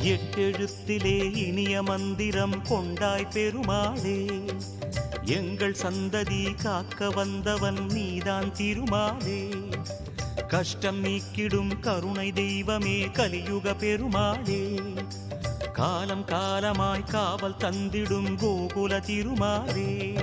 எட்டெழுத்திலே இனிய மந்திரம் கொண்டாய் பெருமாளே, எங்கள் சந்ததி காக்க வந்தவன் நீதான் திருமாலே. கஷ்டம் நீக்கிடும் கருணை தெய்வமே கலியுக பெருமாளே, காலம் காலமாய் காவல் தந்திடும் கோகுல திருமாலே.